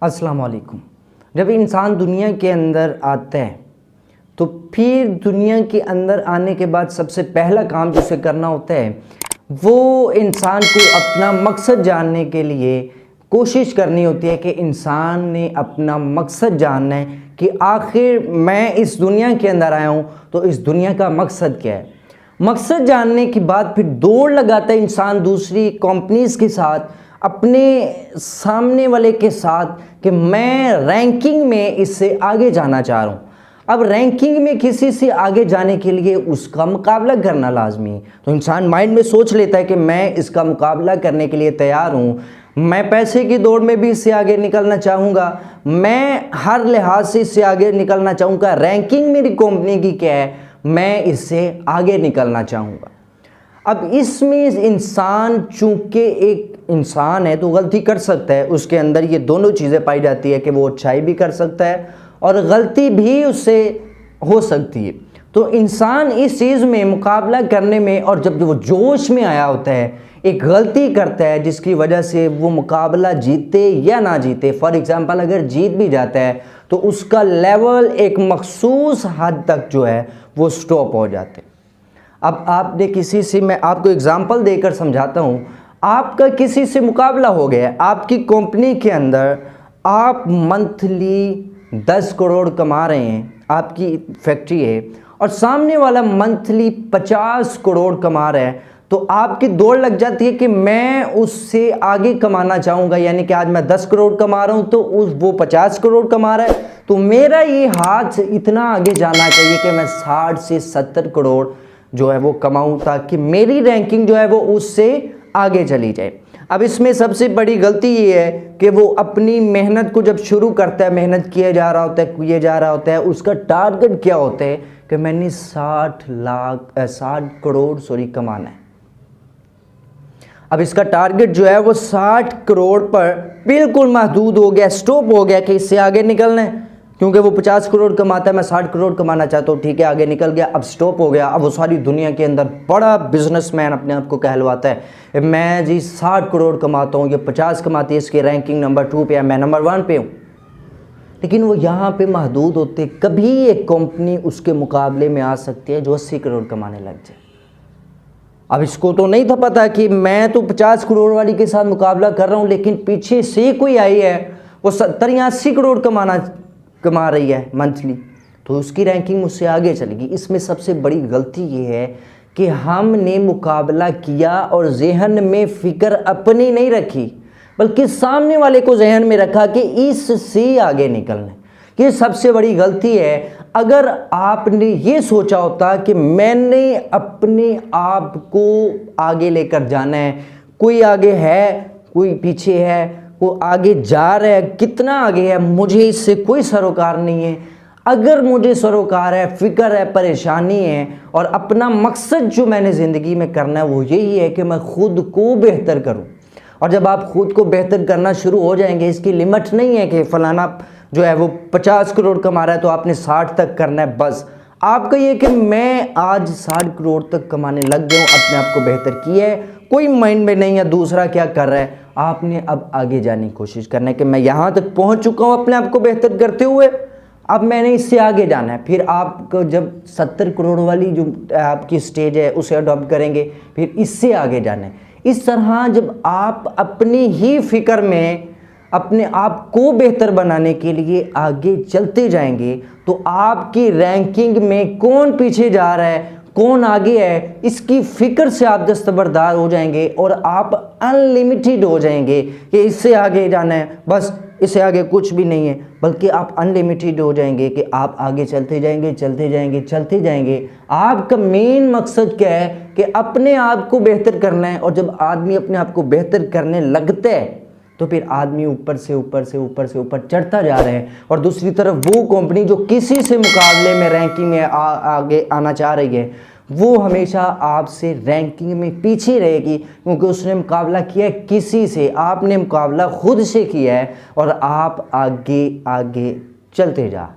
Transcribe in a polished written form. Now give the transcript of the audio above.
अस्सलाम वालेकुम। जब इंसान दुनिया के अंदर आता है तो फिर दुनिया के अंदर आने के बाद सबसे पहला काम जिसे करना होता है वो इंसान को अपना मकसद जानने के लिए कोशिश करनी होती है कि इंसान ने अपना मकसद जानना है कि आखिर मैं इस दुनिया के अंदर आया हूँ तो इस दुनिया का मकसद क्या है। मकसद जानने के बाद फिर दौड़ लगाता है इंसान दूसरी कंपनीज के साथ, अपने सामने वाले के साथ कि मैं रैंकिंग में इससे आगे जाना चाह रहा हूँ। अब रैंकिंग में किसी से आगे जाने के लिए उसका मुकाबला करना लाजमी है। तो इंसान माइंड में सोच लेता है कि मैं इसका मुकाबला करने के लिए तैयार हूँ, मैं पैसे की दौड़ में भी इससे आगे निकलना चाहूँगा, मैं हर लिहाज से इससे आगे निकलना चाहूँगा। रैंकिंग मेरी कंपनी की क्या है, मैं इससे आगे निकलना चाहूँगा। अब इसमें इंसान चूंकि एक इंसान है तो गलती कर सकता है, उसके अंदर ये दोनों चीज़ें पाई जाती है कि वो अच्छाई भी कर सकता है और गलती भी उससे हो सकती है। तो इंसान इस चीज़ में मुकाबला करने में और जब वो जोश में आया होता है एक गलती करता है जिसकी वजह से वो मुकाबला जीते या ना जीते, फॉर एग्ज़ाम्पल अगर जीत भी जाता है तो उसका लेवल एक मखसूस हद तक जो है वो स्टॉप हो जाते हैं। अब आपने किसी से, मैं आपको एग्जांपल देकर समझाता हूँ, आपका किसी से मुकाबला हो गया, आपकी कंपनी के अंदर आप मंथली 10 करोड़ कमा रहे हैं, आपकी फैक्ट्री है और सामने वाला मंथली 50 करोड़ कमा रहा है, तो आपकी दौड़ लग जाती है कि मैं उससे आगे कमाना चाहूँगा। यानी कि आज मैं 10 करोड़ कमा रहा हूँ तो वो 50 करोड़ कमा रहा है, तो मेरा ये हाथ इतना आगे जाना चाहिए कि मैं 60 से 70 करोड़ जो है वो कमाऊं ताकि मेरी रैंकिंग जो है वो उससे आगे चली जाए। अब इसमें सबसे बड़ी गलती ये है कि वो अपनी मेहनत को जब शुरू करता है, मेहनत किए जा रहा होता है, उसका टारगेट क्या होता है कि मैंने 60 करोड़ कमाना है। अब इसका टारगेट जो है वो 60 करोड़ पर बिल्कुल महदूद हो गया, स्टॉप हो गया कि इससे आगे निकलना है, क्योंकि वो 50 करोड़ कमाता है, मैं 60 करोड़ कमाना चाहता हूँ, ठीक है आगे निकल गया, अब स्टॉप हो गया। अब वो सारी दुनिया के अंदर बड़ा बिजनेसमैन अपने आप को कहलवाता है, मैं जी 60 करोड़ कमाता हूँ, ये 50 कमाती है, इसकी रैंकिंग नंबर 2 पे है, मैं नंबर 1 पे हूँ। लेकिन वो यहाँ पे महदूद होते, कभी एक कंपनी उसके मुकाबले में आ सकती है जो 80 करोड़ कमाने लग जाए। अब इसको तो नहीं था पता कि मैं तो 50 करोड़ वाली के साथ मुकाबला कर रहा हूँ, लेकिन पीछे से कोई आई है वो 70 या 80 करोड़ कमा रही है मंथली, तो उसकी रैंकिंग मुझसे आगे चलेगी। इसमें सबसे बड़ी गलती ये है कि हमने मुकाबला किया और जहन में फ़िक्र अपनी नहीं रखी, बल्कि सामने वाले को जहन में रखा कि इससे आगे निकलना है। ये सबसे बड़ी गलती है। अगर आपने ये सोचा होता कि मैंने अपने आप को आगे लेकर जाना है, कोई आगे है कोई पीछे है, वो आगे जा रहा है, कितना आगे है मुझे इससे कोई सरोकार नहीं है। अगर मुझे सरोकार है, फिक्र है, परेशानी है और अपना मकसद जो मैंने ज़िंदगी में करना है वो यही है कि मैं खुद को बेहतर करूं। और जब आप खुद को बेहतर करना शुरू हो जाएंगे, इसकी लिमिट नहीं है कि फलाना जो है वो 50 करोड़ कमा रहा है तो आपने 60 तक करना है। बस आपका ये कि मैं आज 60 करोड़ तक कमाने लग गया हूँ, अपने आप को बेहतर किया है, कोई माइंड में नहीं है दूसरा क्या कर रहा है। आपने अब आगे जाने की कोशिश करना है कि मैं यहाँ तक पहुँच चुका हूँ अपने आप को बेहतर करते हुए, अब मैंने इससे आगे जाना है। फिर आपको जब 70 करोड़ वाली जो आपकी स्टेज है उसे अडॉप्ट करेंगे, फिर इससे आगे जाना है। इस तरह जब आप अपनी ही फिक्र में अपने आप को बेहतर बनाने के लिए आगे चलते जाएंगे तो आपकी रैंकिंग में कौन पीछे जा रहा है, कौन आगे है, इसकी फ़िक्र से आप दस्तबरदार हो जाएंगे और आप अनलिमिटेड हो जाएंगे कि इससे आगे जाना है, बस इससे आगे कुछ भी नहीं है, बल्कि आप अनलिमिटेड हो जाएंगे कि आप आगे चलते जाएंगे। आपका मेन मकसद क्या है कि अपने आप को बेहतर करना है। और जब आदमी अपने आप को बेहतर करने लगता है तो फिर आदमी ऊपर से ऊपर चढ़ता जा रहे हैं। और दूसरी तरफ वो कंपनी जो किसी से मुकाबले में रैंकिंग में आगे आना चाह रही है वो हमेशा आपसे रैंकिंग में पीछे रहेगी, क्योंकि उसने मुकाबला किया है किसी से, आपने मुकाबला खुद से किया है और आप आगे चलते जा